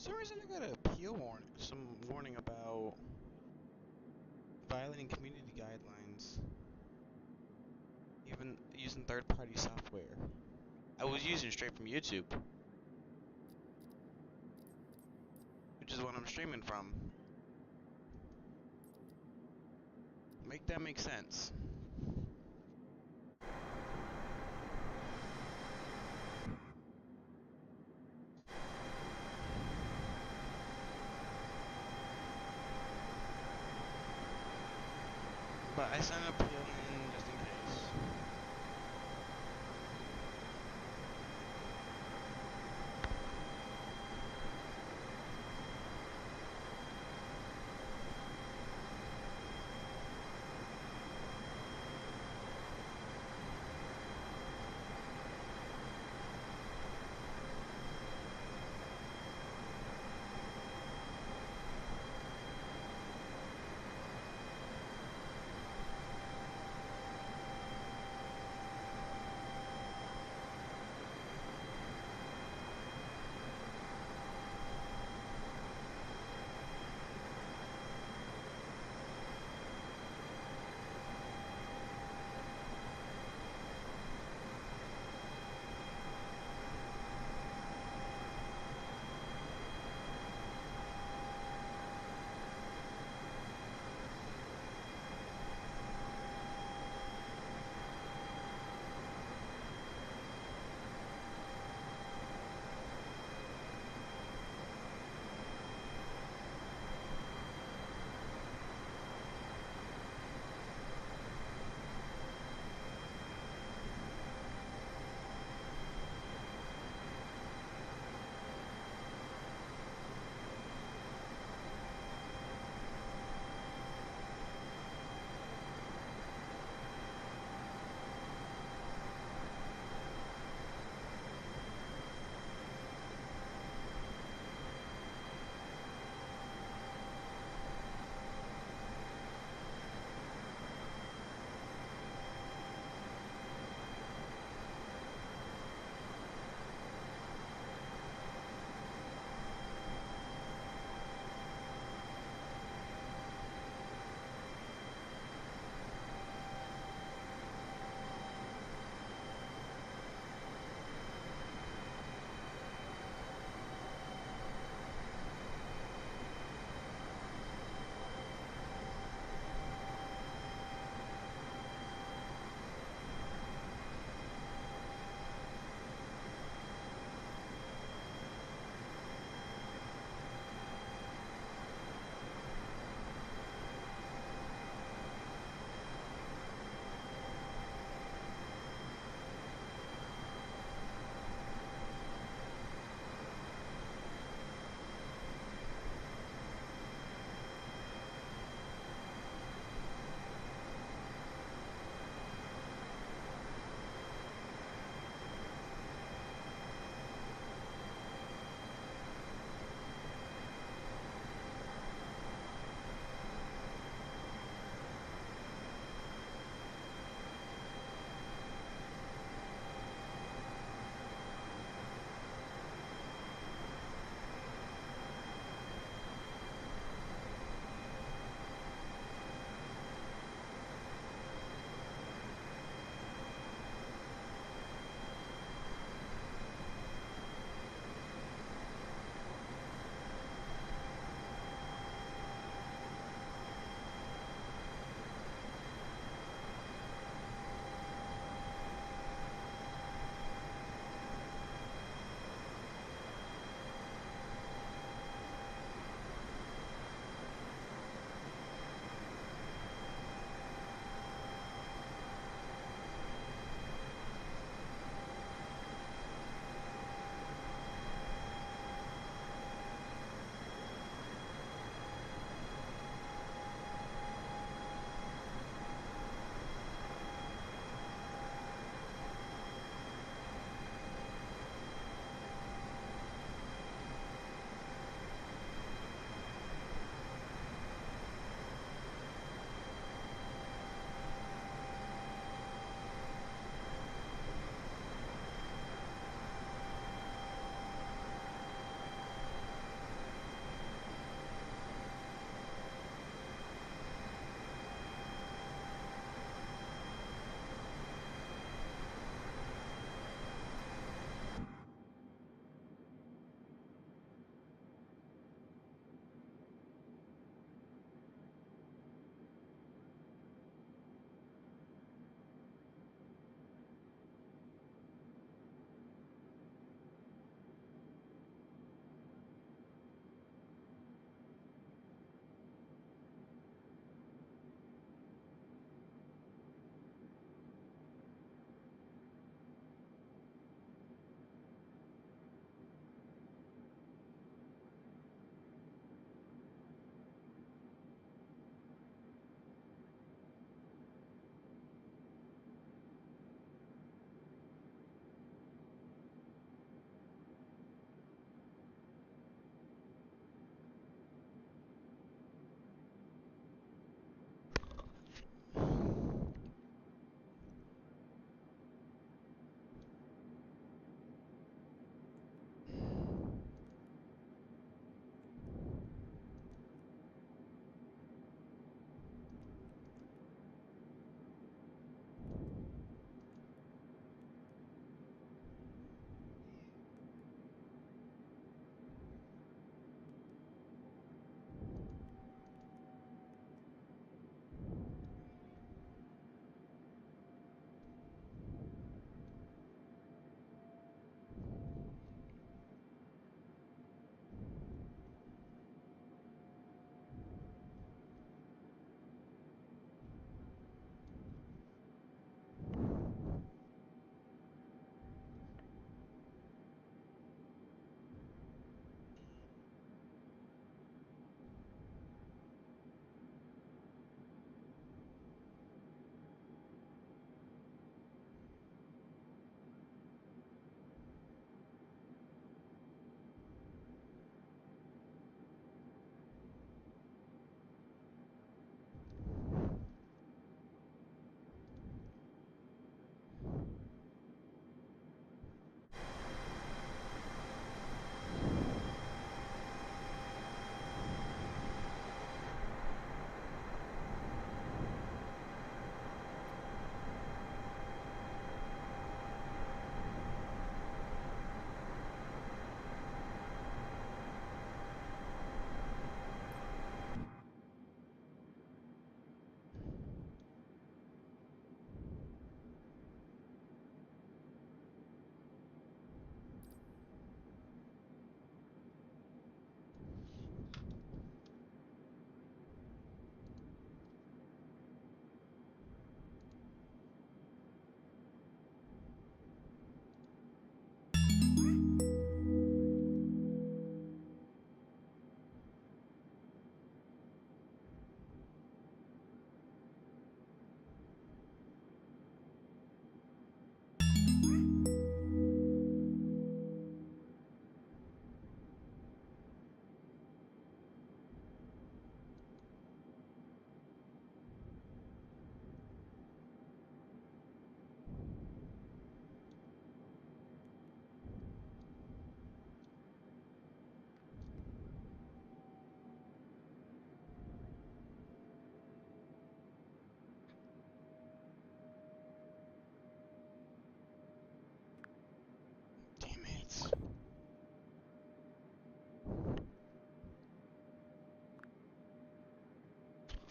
some reason I got a appeal warning, some warning about violating community guidelines, even using third-party software. I was using straight from YouTube, which is what I'm streaming from. Make that make sense. But I sent an appeal in just in case.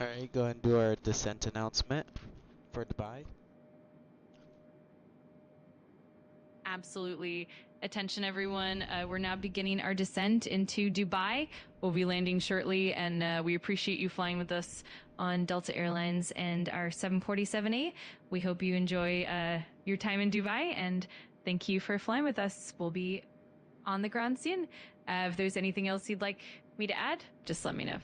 Alright, go and do our descent announcement for Dubai. Absolutely. Attention, everyone. We're now beginning our descent into Dubai. We'll be landing shortly, and we appreciate you flying with us on Delta Airlines and our 747A. We hope you enjoy your time in Dubai, and thank you for flying with us. We'll be on the ground soon. If there's anything else you'd like me to add, just let me know.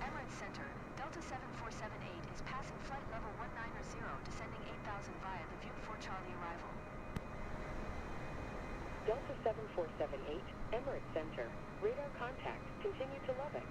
Emirates Center, Delta 7478 is passing flight level 190, descending 8,000 via the View 4 Charlie arrival. Delta 7478, Emirates Center, radar contact, continue to Lubbock.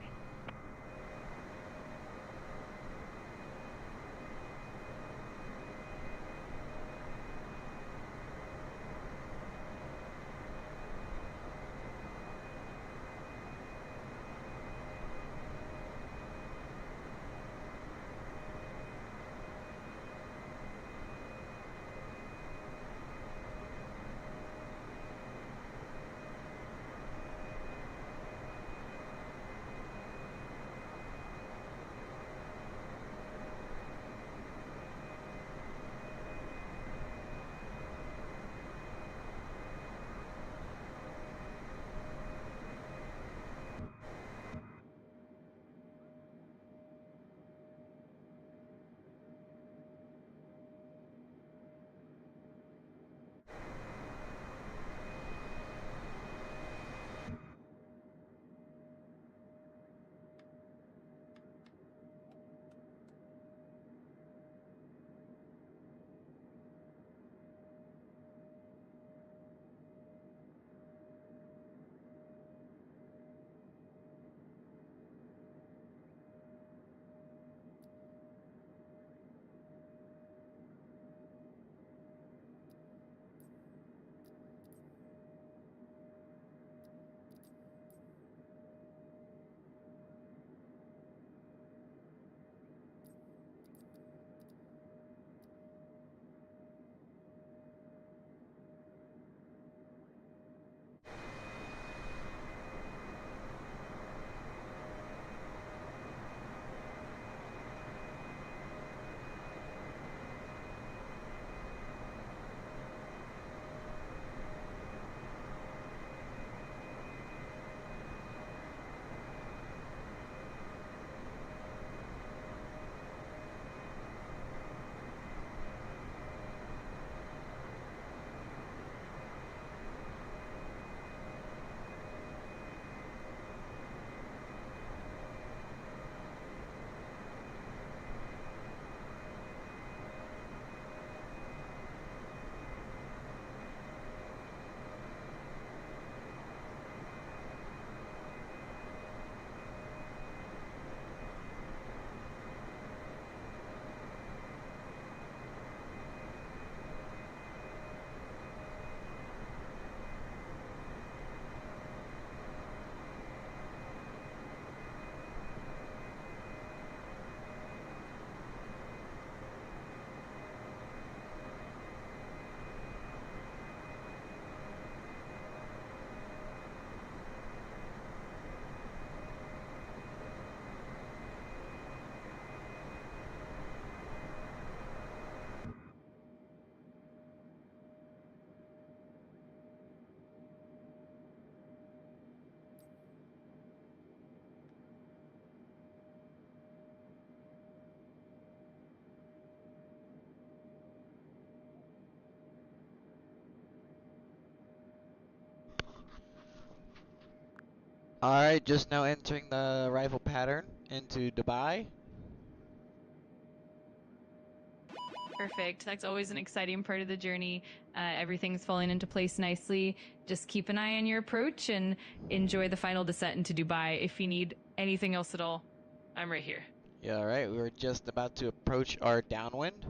Alright, just now entering the arrival pattern into Dubai. Perfect. That's always an exciting part of the journey. Everything's falling into place nicely. Just keep an eye on your approach and enjoy the final descent into Dubai. If you need anything else at all, I'm right here. Yeah, alright, we were just about to approach our downwind.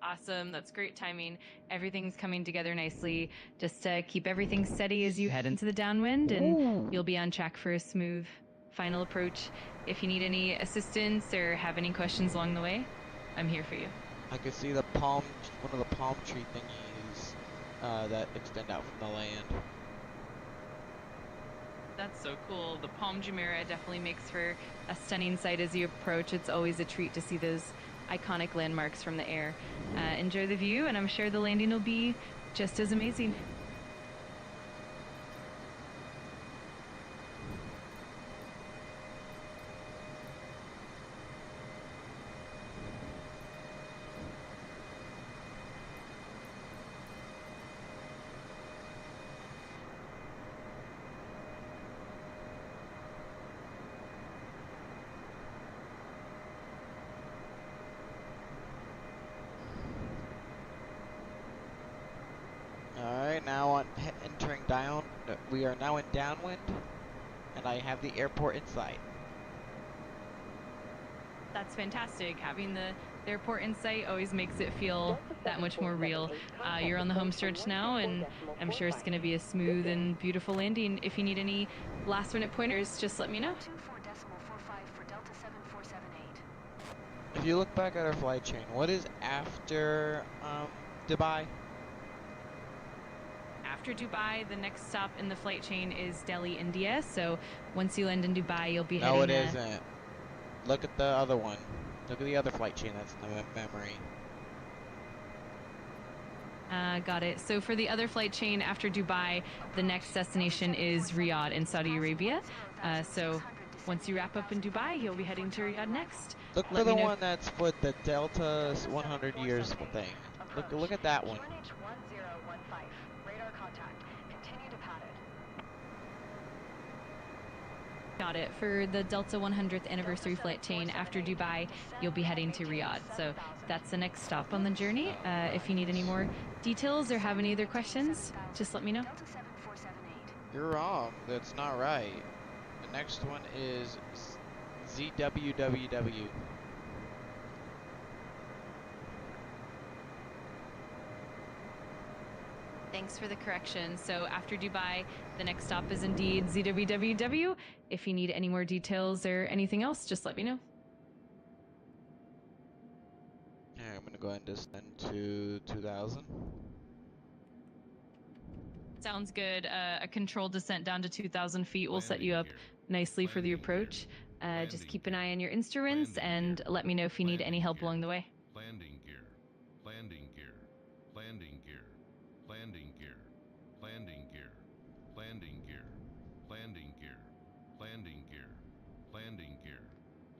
Awesome. That's great timing. Everything's coming together nicely. Just keep everything steady as you head into the downwind, and you'll be on track for a smooth final approach. If you need any assistance or have any questions along the way, I'm here for you. I could see one of the palm tree thingies that extend out from the land. That's so cool. The Palm Jumeirah definitely makes for a stunning sight as you approach. It's always a treat to see those iconic landmarks from the air. Enjoy the view, and I'm sure the landing will be just as amazing. are now in downwind, and I have the airport in sight. That's fantastic. Having the airport in sight always makes it feel that much more real. You're on the home stretch now, and I'm sure it's going to be a smooth and beautiful landing. If you need any last-minute pointers, just let me know. 24.45 for Delta 7478. If you look back at our flight chain, what is after Dubai? After Dubai, the next stop in the flight chain is Delhi, India. So once you land in Dubai, you'll be heading... No, it isn't. Look at the other one. Look at the other flight chain that's in the memory. Got it. So for the other flight chain after Dubai, the next destination is Riyadh in Saudi Arabia. So once you wrap up in Dubai, you'll be heading to Riyadh next. Look for the one that's for the Delta 100 years thing. Look at that one. QNH 1015. Radar contact. Continue to pad it. Got it. For the Delta 100th anniversary flight chain after Dubai, you'll be heading to Riyadh. So that's the next stop on the journey. If you need any more details or have any other questions, just let me know. Delta 7478. You're wrong. That's not right. The next one is ZWWW. Thanks for the correction. So after Dubai, the next stop is indeed ZWWW. If you need any more details or anything else, just let me know. Alright, I'm gonna go ahead and descend to 2000. Sounds good. A controlled descent down to 2,000 feet will set you up nicely for the approach. Just keep an eye on your instruments and let me know if you need any help along the way. Landing gear. Landing gear. Landing gear. Landing gear. Landing gear. Landing gear. Landing gear. Landing gear. Landing gear.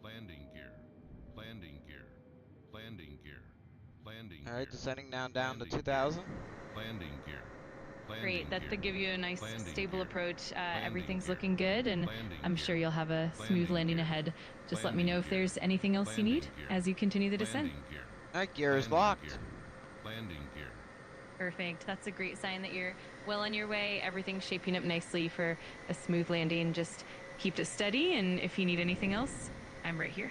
Landing gear. Landing gear. Landing gear. Landing. Alright, descending down to 2000. Landing gear. Great. That's to give you a nice, Landing stable gear. approach. Landing Everything's gear. looking good, and Landing I'm gear. sure you'll have a smooth Landing landing gear. ahead. Just let me Landing know if gear. there's anything else you Landing need gear. as you continue the descent. Landing gear. Alright, gear is Landing locked. gear. Landing gear. Perfect. That's a great sign that you're well on your way. Everything's shaping up nicely for a smooth landing. Just keep it steady, and if you need anything else, I'm right here.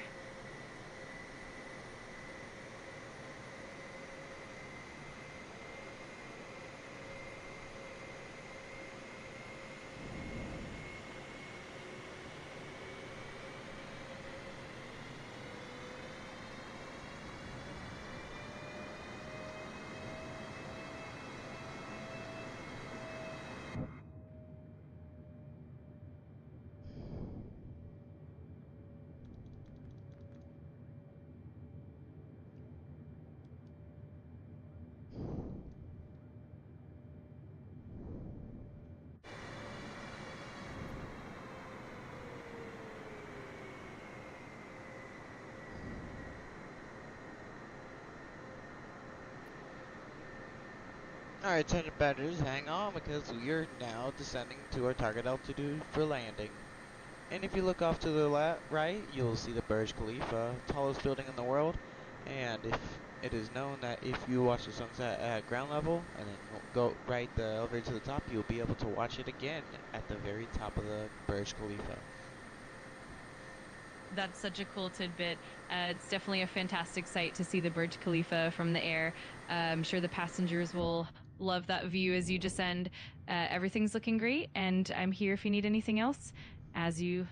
Alright, attention passengers, hang on because we are now descending to our target altitude for landing. And if you look off to the right, you'll see the Burj Khalifa, tallest building in the world. And if it is known that if you watch the sunset at ground level and then go right the elevator to the top, you'll be able to watch it again at the very top of the Burj Khalifa. That's such a cool tidbit. It's definitely a fantastic sight to see the Burj Khalifa from the air. I'm sure the passengers will love that view as you descend. Everything's looking great, and I'm here if you need anything else as you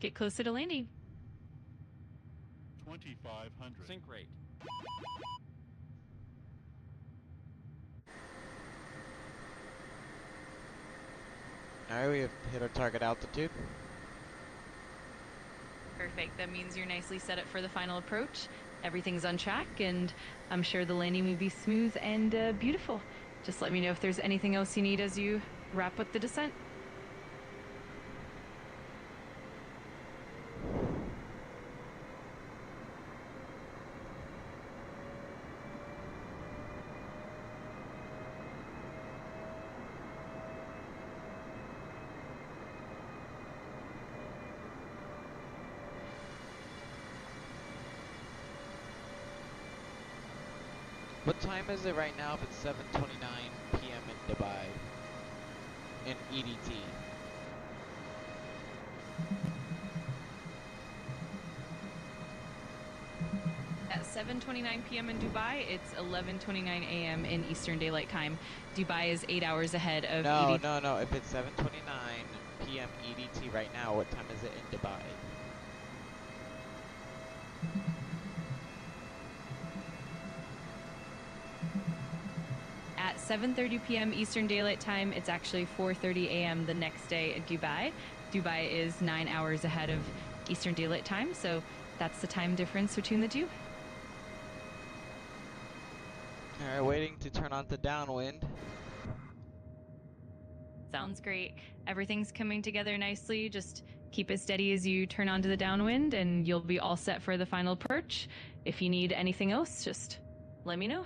get closer to landing. 2500. Sync rate. Alright, we have hit our target altitude. Perfect. That means you're nicely set up for the final approach. Everything's on track, and I'm sure the landing will be smooth and beautiful. Just let me know if there's anything else you need as you wrap up the descent. What time is it right now if it's 7:29 p.m. in Dubai? in EDT. At 7:29 p.m. in Dubai, it's 11:29 a.m. in Eastern Daylight Time. Dubai is 8 hours ahead of No, EDT. no. If it's 7:29 p.m. EDT right now, what time is it in Dubai? At 7:30 p.m. Eastern Daylight Time, it's actually 4:30 a.m. the next day in Dubai. Dubai is 9 hours ahead of Eastern Daylight Time, so that's the time difference between the two. Alright, waiting to turn on the downwind. Sounds great. Everything's coming together nicely. Just keep it steady as you turn onto the downwind, and you'll be all set for the final perch. If you need anything else, just let me know.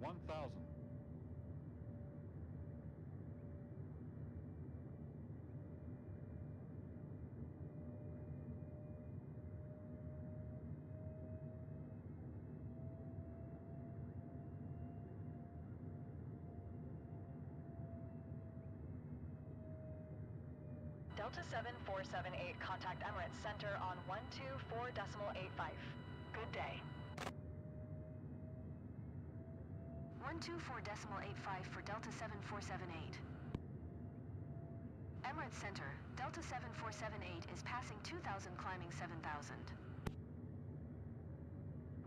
1000. Delta 7478, contact Emirates Center on 124.85. Good day. 124.85 for Delta 7478. Emirates Center, Delta 7478 is passing 2,000 climbing 7,000.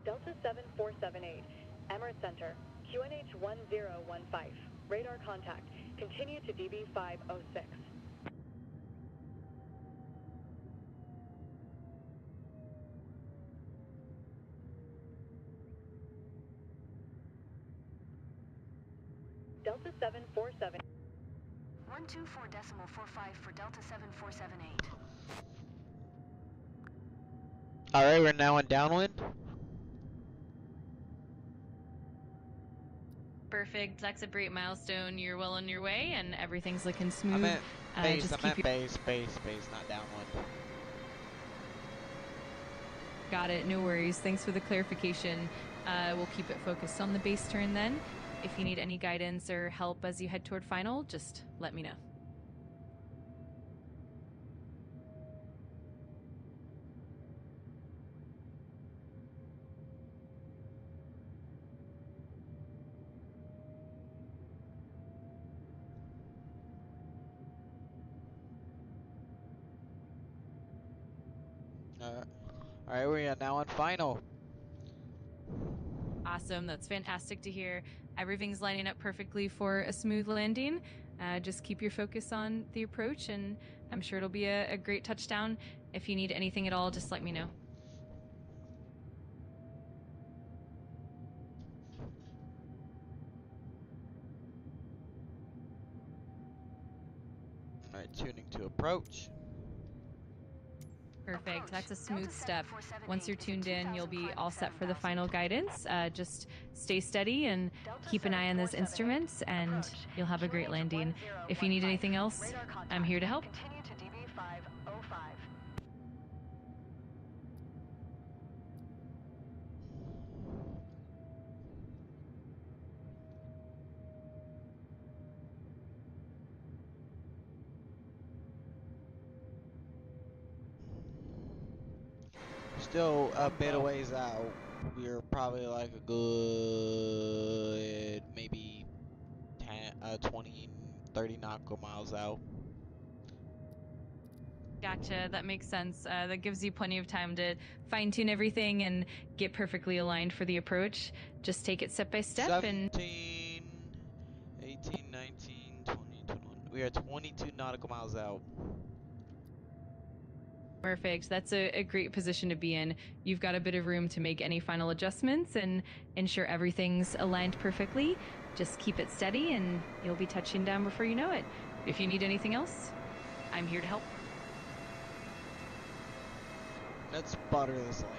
Delta 7478, Emirates Center, QNH 1015. Radar contact. Continue to DB 506. Delta 747. 124.45 for Delta 7478. Alright, we're now on downwind. Perfect. That's a great milestone. You're well on your way, and everything's looking I smooth. meant base, just I keep meant your... base, not downwind. Got it. No worries. Thanks for the clarification. We'll keep it focused on the base turn then. If you need any guidance or help as you head toward final, just let me know. Alright, we are now on final. Awesome. That's fantastic to hear. Everything's lining up perfectly for a smooth landing. Just keep your focus on the approach, and I'm sure it'll be a great touchdown. If you need anything at all, just let me know. Alright, tuning to approach. Perfect. That's a smooth step. Once you're tuned in, you'll be all set for the final guidance. Just stay steady and keep an eye on those instruments, and you'll have a great landing. If you need anything else, I'm here to help. Continue to DB 505. Still a bit of ways out. We're probably like a good maybe 10, 20, 30 nautical miles out. Gotcha. That makes sense. That gives you plenty of time to fine tune everything and get perfectly aligned for the approach. Just take it step by step. 17, 18, 19, 20, 21. We are 22 nautical miles out. Perfect. That's a great position to be in. You've got a bit of room to make any final adjustments and ensure everything's aligned perfectly. Just keep it steady and you'll be touching down before you know it. If you need anything else, I'm here to help. Let's butter this landing.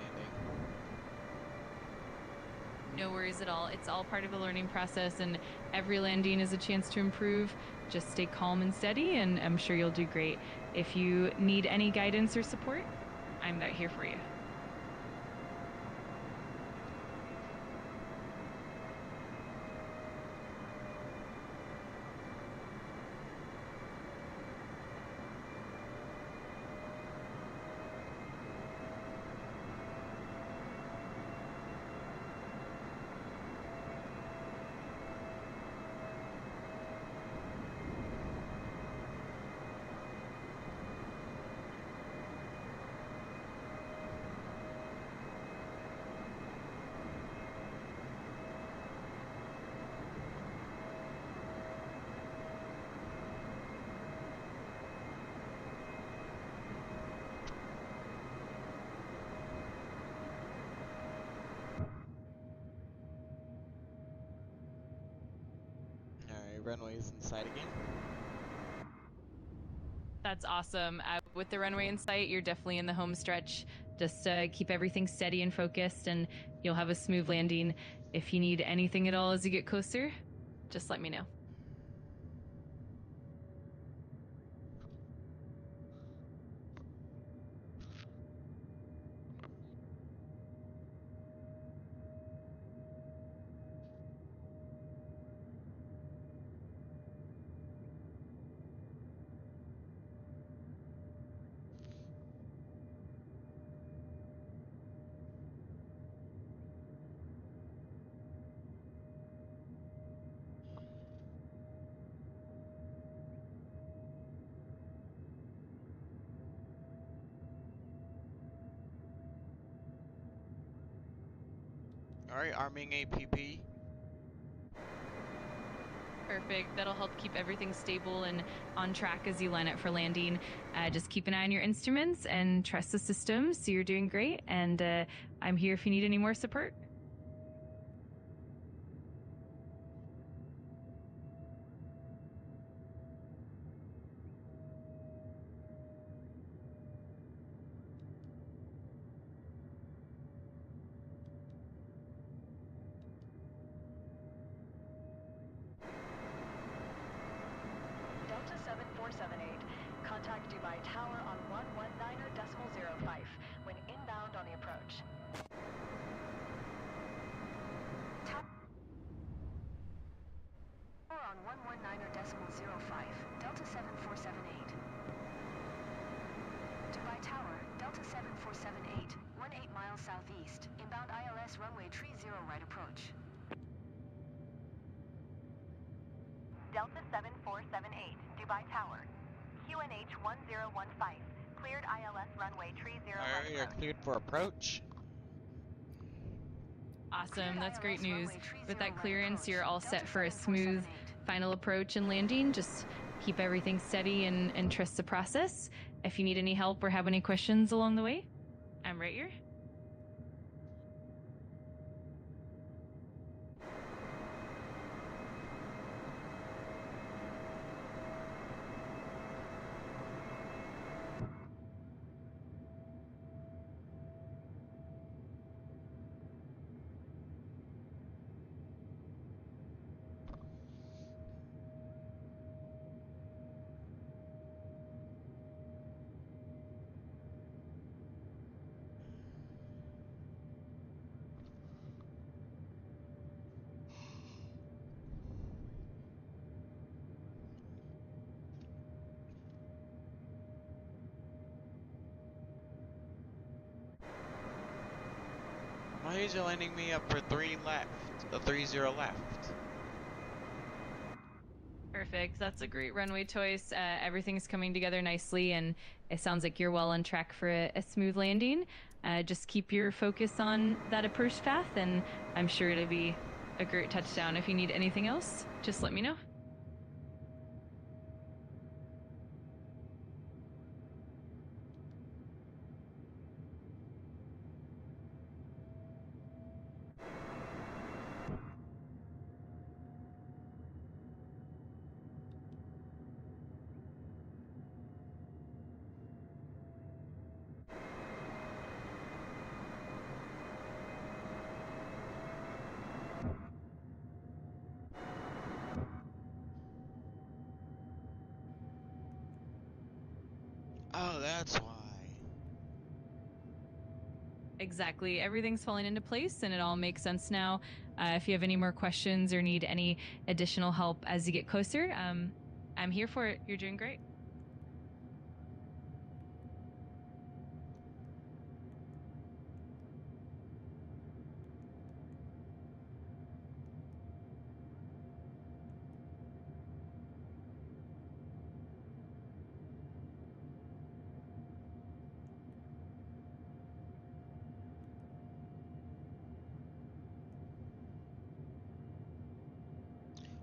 No worries at all. It's all part of the learning process, and every landing is a chance to improve. Just stay calm and steady, and I'm sure you'll do great. If you need any guidance or support, I'm here for you. Runway's in sight again. That's awesome. With the runway in sight, you're definitely in the home stretch. Just keep everything steady and focused, and you'll have a smooth landing. If you need anything at all as you get closer, just let me know. Alright, arming APP. Perfect. That'll help keep everything stable and on track as you line up for landing. Just keep an eye on your instruments and trust the system. So you're doing great. And I'm here if you need any more support. Delta 7478, contact Dubai Tower on 119.05 when inbound on the approach. Tower on 119.05, Delta 7478. Dubai Tower, Delta 7478, 18 miles southeast, inbound ILS runway 30 right approach. Delta 7478, Dubai Tower. QNH 1015, cleared ILS runway 30 Alright, you're cleared for approach. Awesome. That's great news. With that clearance, you're all set for a smooth final approach and landing. Just keep everything steady and trust the process. If you need any help or have any questions along the way, I'm right here. Why is you lining me up for 3 left? The 30 left. Perfect. That's a great runway choice. Everything's coming together nicely, and it sounds like you're well on track for a smooth landing. Just keep your focus on that approach path, and I'm sure it'll be a great touchdown. If you need anything else, just let me know. Oh, that's why. Exactly. Everything's falling into place and it all makes sense now. If you have any more questions or need any additional help as you get closer, I'm here for it. You're doing great.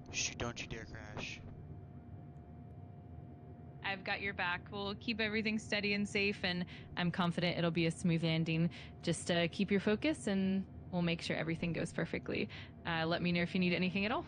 Shoot, don't you dare crash. I've got your back. We'll keep everything steady and safe, and I'm confident it'll be a smooth landing. Just keep your focus, and we'll make sure everything goes perfectly. Let me know if you need anything at all.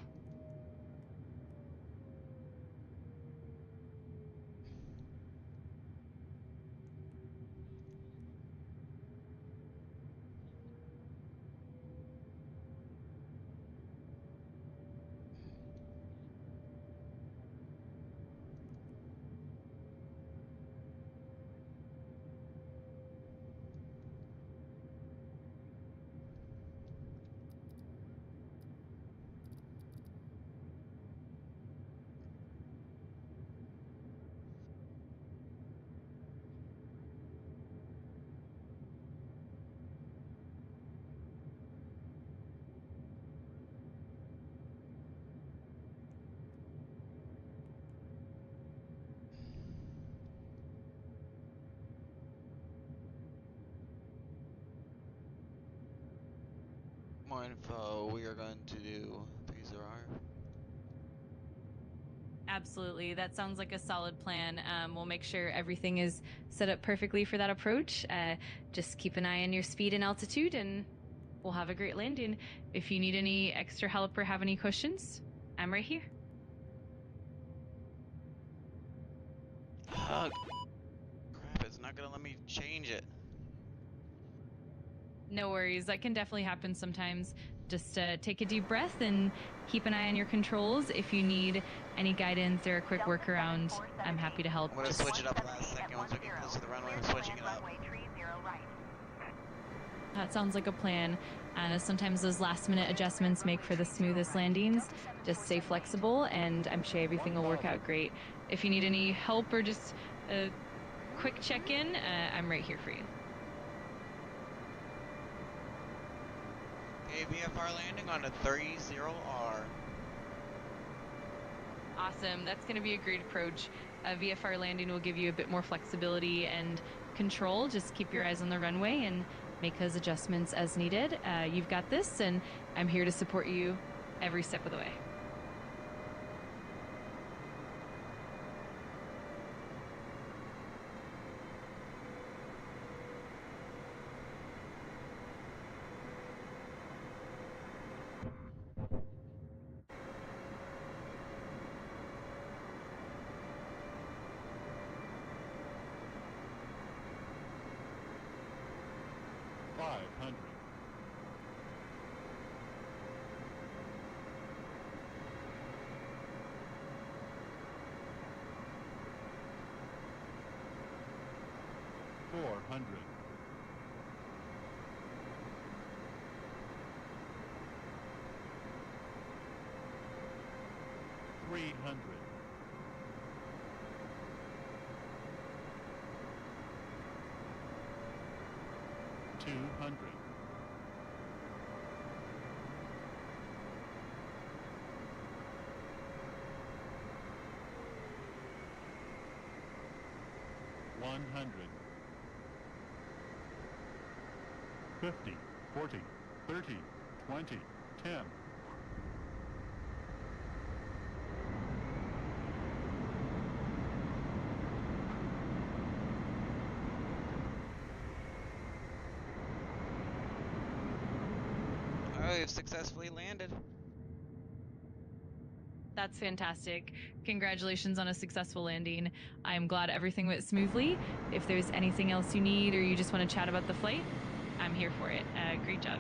more info, we are going to do 30R. Absolutely. That sounds like a solid plan. We'll make sure everything is set up perfectly for that approach. Just keep an eye on your speed and altitude, and we'll have a great landing. If you need any extra help or have any questions, I'm right here. Crap, it's not gonna let me change it. No worries. That can definitely happen sometimes. Just take a deep breath and keep an eye on your controls. If you need any guidance or a quick workaround, I'm happy to help. I'm gonna switch it up last second. Once we get close to the runway, I'm switching it up. That sounds like a plan. And sometimes those last minute adjustments make for the smoothest landings. Just stay flexible, and I'm sure everything will work out great. If you need any help or just a quick check-in, I'm right here for you. Okay, VFR landing on a 30R. Awesome. That's going to be a great approach. VFR landing will give you a bit more flexibility and control. Just keep your eyes on the runway and make those adjustments as needed. You've got this, and I'm here to support you every step of the way. $100. 50, 40, 30, 20, 10. Alright, we've successfully landed. That's fantastic. Congratulations on a successful landing. I'm glad everything went smoothly. If there's anything else you need or you just want to chat about the flight, I'm here for it. Great job.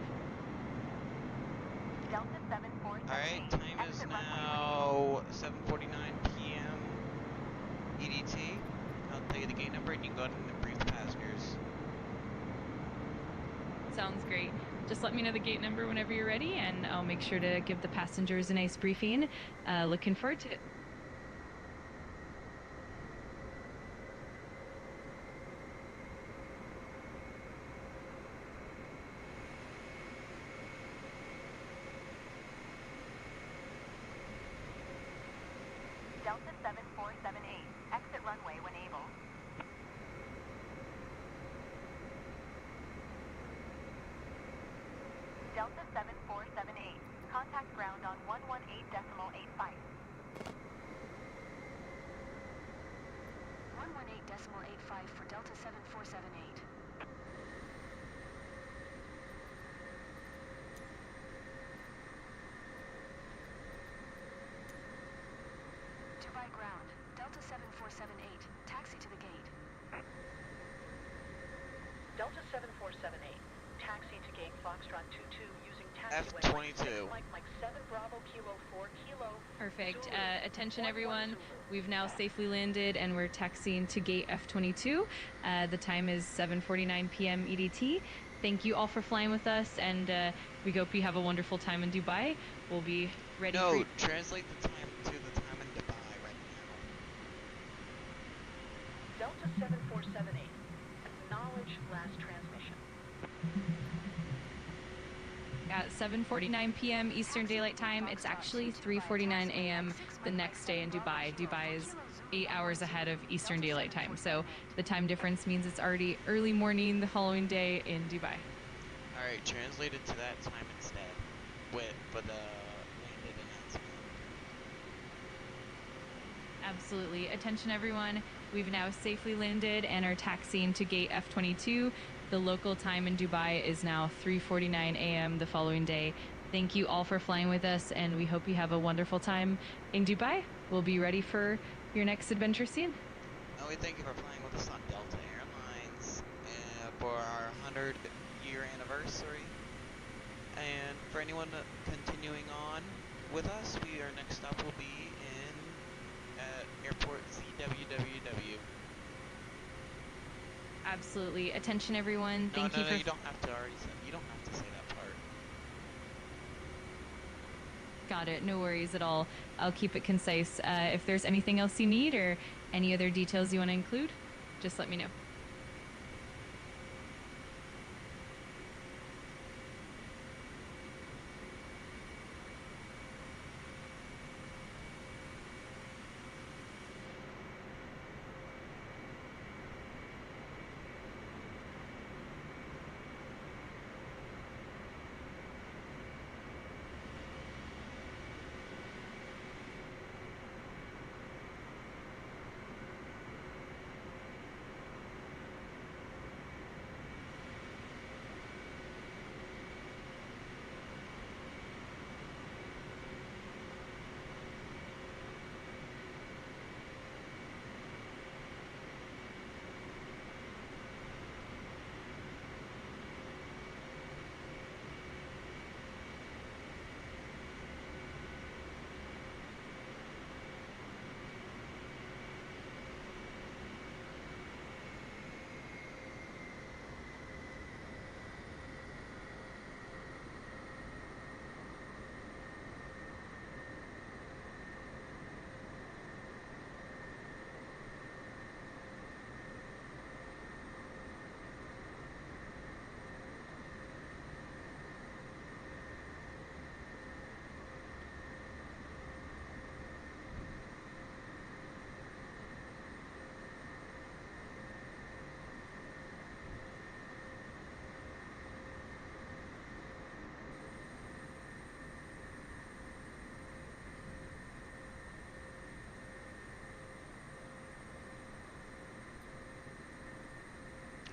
Alright, time is now 7:49 p.m. EDT. I'll tell you the gate number and you can go ahead and brief passengers. Sounds great. Just let me know the gate number whenever you're ready, and I'll make sure to give the passengers a nice briefing. Looking forward to it. Delta 7478, exit runway when able. Delta 7478, contact ground on 118.85. 118.85 for Delta 7478. Dubai ground, Delta 7478, taxi to the gate. Delta 7478, taxi to gate Foxtrot 22 using F22. Mike 7 Bravo Kilo 4 Kilo. Perfect. Attention everyone. We've now safely landed and we're taxiing to gate F22. The time is 7:49 p.m. EDT. Thank you all for flying with us, and we hope you have a wonderful time in Dubai. We'll be ready for you. No, translate the time to the time in Dubai right now. Delta 7478, acknowledge last transmission. At 7:49 p.m. Eastern Daylight Time, it's actually 3:49 a.m. the next day in Dubai. Dubai is 8 hours ahead of Eastern Daylight Time, so the time difference means it's already early morning the following day in Dubai. Alright, translate it to that time instead. with for the landed announcement. Absolutely. Attention everyone. We've now safely landed and are taxiing to gate F22. The local time in Dubai is now 3:49 a.m. the following day. Thank you all for flying with us, and we hope you have a wonderful time in Dubai. We'll be ready for your next adventure scene. And we thank you for flying with us on Delta Airlines for our 100-year anniversary. And for anyone continuing on with us, our next stop will be in Airport ZWWW. Absolutely. Attention everyone. Thank you for you don't have to already say. You don't have to say that part. Got it. No worries at all. I'll keep it concise. If there's anything else you need or any other details you want to include, just let me know.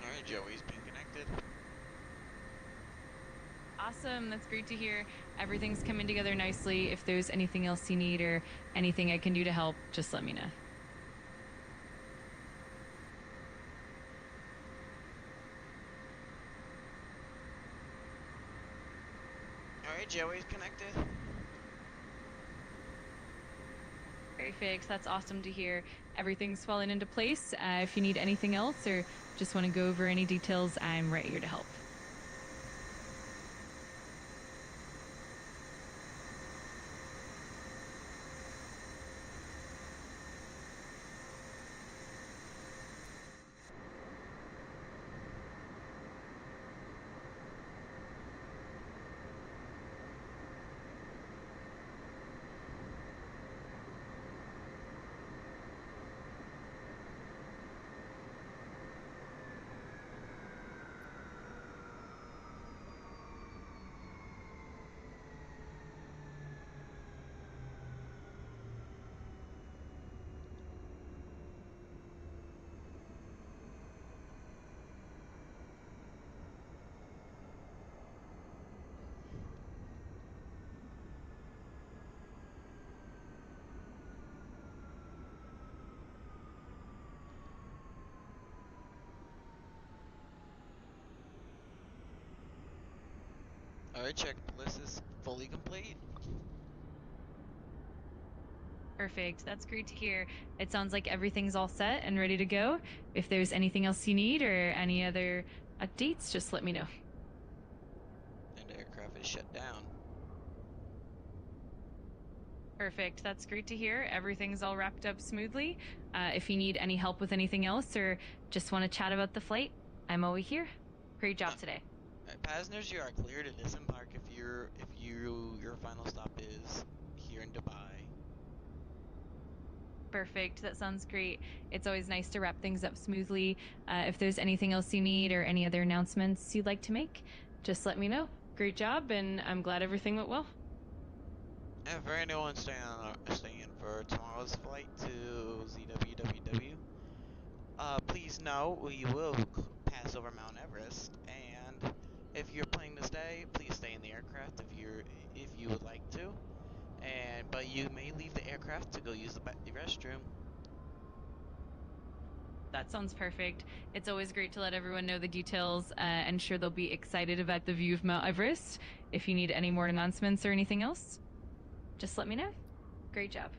Alright, Joey's being connected. Awesome. That's great to hear. Everything's coming together nicely. If there's anything else you need or anything I can do to help, just let me know. Alright, Joey's connected. Perfect. That's awesome to hear. Everything's falling into place. If you need anything else or just want to go over any details, I'm right here to help. Alright, check list is fully complete. Perfect. That's great to hear. It sounds like everything's all set and ready to go. If there's anything else you need or any other updates, just let me know. And aircraft is shut down. Perfect. That's great to hear. Everything's all wrapped up smoothly. If you need any help with anything else or just want to chat about the flight, I'm always here. Great job today. Alright, passengers, you are clear to disembark if your final stop is here in Dubai. Perfect. That sounds great. It's always nice to wrap things up smoothly. If there's anything else you need or any other announcements you'd like to make, just let me know. Great job, and I'm glad everything went well. And for anyone staying for tomorrow's flight to ZWWW, please know we will pass over Mount Everest, and if you're planning to stay, please stay in the aircraft if you would like to, but you may leave the aircraft to go use the restroom. That sounds perfect. It's always great to let everyone know the details, and sure they'll be excited about the view of Mount Everest. If you need any more announcements or anything else, just let me know. Great job.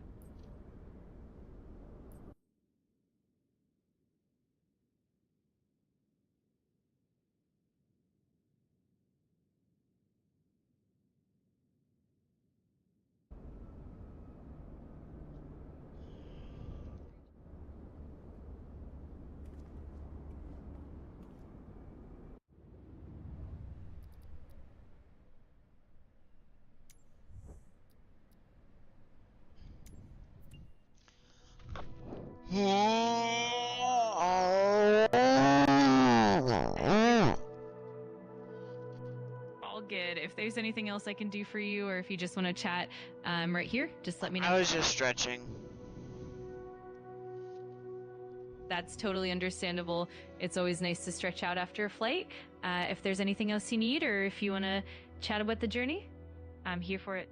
All good. If there's anything else I can do for you, or if you just want to chat right here, just let me know. I was just stretching. That's totally understandable. It's always nice to stretch out after a flight. If there's anything else you need, or if you want to chat about the journey, I'm here for it.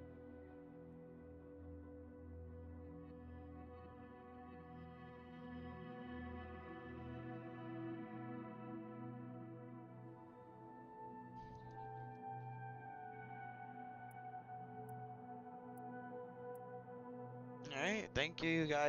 Alright, thank you guys.